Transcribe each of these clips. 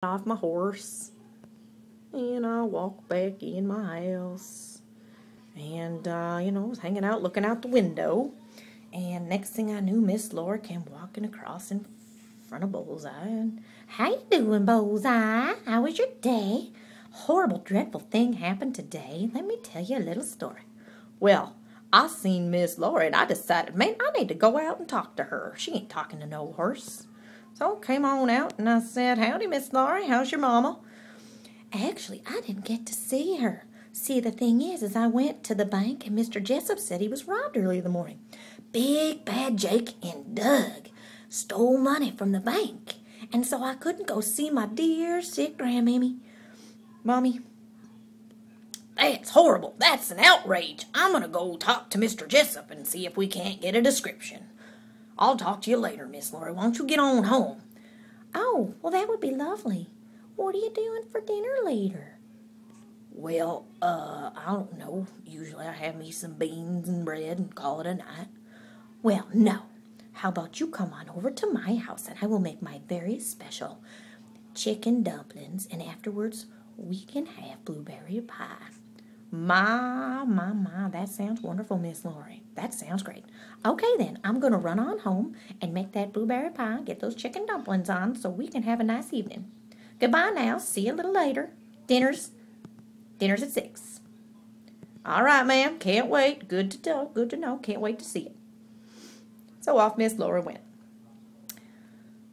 off my horse and I walked back in my house and was hanging out looking out the window, and next thing I knew, Miss Laura came walking across in front of Bullseye. And how you doing, Bullseye? How was your day? Horrible, dreadful thing happened today. Let me tell you a little story. Well, I seen Miss Laura and I decided, man, I need to go out and talk to her. She ain't talking to no horse. So I came on out and I said, howdy, Miss Laura, how's your mama? Actually, I didn't get to see her. See, the thing is I went to the bank and Mr. Jessup said he was robbed early in the morning. Big Bad Jake and Doug stole money from the bank. And so I couldn't go see my dear sick grandmammy. Mommy, that's horrible. That's an outrage. I'm going to go talk to Mr. Jessup and see if we can't get a description. I'll talk to you later, Miss Laura. Won't you get on home? Oh, well, that would be lovely. What are you doing for dinner later? Well, I don't know. Usually I have me some beans and bread and call it a night. Well, no. How about you come on over to my house and I will make my very special chicken dumplings, and afterwards we can have blueberry pie. My, that sounds wonderful, Miss Laurie. That sounds great. Okay, then, I'm going to run on home and make that blueberry pie, get those chicken dumplings on so we can have a nice evening. Goodbye now. See you a little later. Dinner's at 6. All right, ma'am. Can't wait. Good to know. Can't wait to see it. So off Miss Laura went.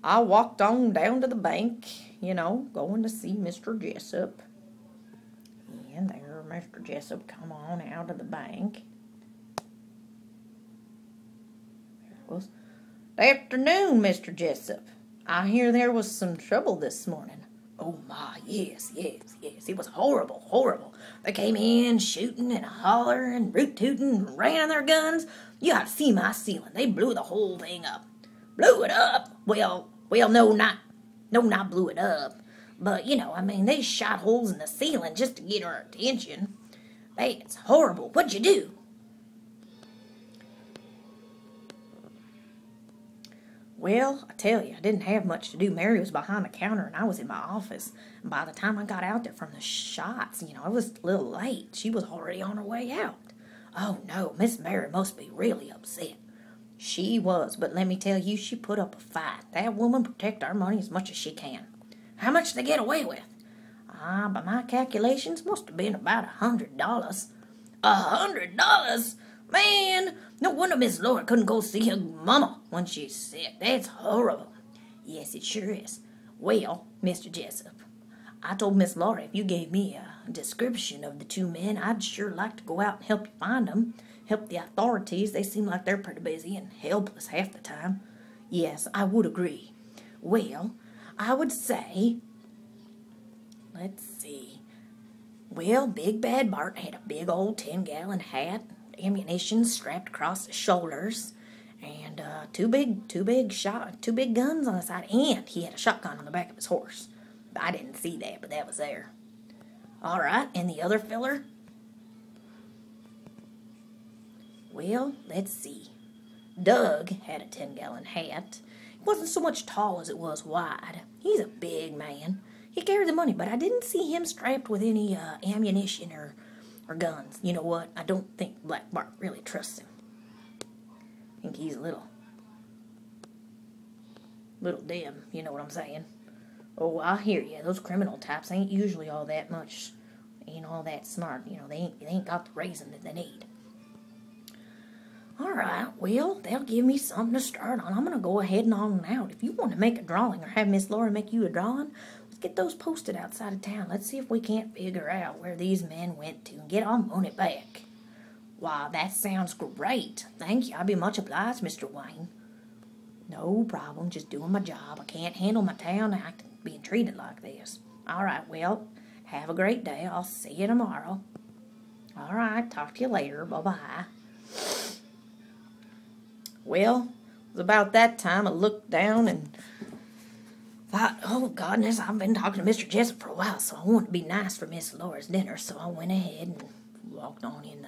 I walked on down to the bank, going to see Mr. Jessup. And there Mr. Jessup come on out of the bank. There it was. Afternoon, Mr. Jessup. I hear there was some trouble this morning. Oh my, yes. It was horrible. They came in shooting and hollering and root-tooting and ran their guns. You ought to see my ceiling. They blew the whole thing up. Blew it up? Well, no, not blew it up. But, they shot holes in the ceiling just to get our attention. That's horrible. What'd you do? Well, I tell you, I didn't have much to do. Mary was behind the counter and I was in my office. And by the time I got out there from the shots, I was a little late. She was already on her way out. Oh, no, Miss Mary must be really upset. She was, but let me tell you, she put up a fight. That woman protect our money as much as she can. How much did they get away with? By my calculations, must have been about $100. $100? Man, no wonder Miss Laura couldn't go see her mama when she's sick. That's horrible. Yes, it sure is. Well, Mr. Jessup, I told Miss Laura if you gave me a description of the two men, I'd sure like to go out and help you find them. Help the authorities. They seem like they're pretty busy and helpless half the time. Yes, I would agree. Well, I would say, let's see. Well, Big Bad Bart had a big old 10-gallon hat, ammunition strapped across his shoulders, and two big guns on the side, and he had a shotgun on the back of his horse. I didn't see that, but that was there. All right, and the other filler? Well, let's see. Doug had a 10-gallon hat. It wasn't so much tall as it was wide. He's a big man. He carried the money, but I didn't see him strapped with any ammunition or guns. You know what? I don't think Black Bart really trusts him. I think he's a little dim, you know what I'm saying? Oh, I hear you. Those criminal types ain't usually all that much, ain't all that smart. They ain't got the raising that they need. All right, well, they'll give me something to start on. I'm going to go ahead and on out. If you want to make a drawing or have Miss Laura make you a drawing, let's get those posted outside of town. Let's see if we can't figure out where these men went to and get our money back. Why, that sounds great. Thank you. I'll be much obliged, Mr. Wayne. No problem. Just doing my job. I can't handle my town acting being treated like this. All right, well, have a great day. I'll see you tomorrow. All right, talk to you later. Bye-bye. Well, it was about that time I looked down and thought, oh, goodness, I've been talking to Mr. Jessup for a while, so I wanted to be nice for Miss Laura's dinner, so I went ahead and walked on in the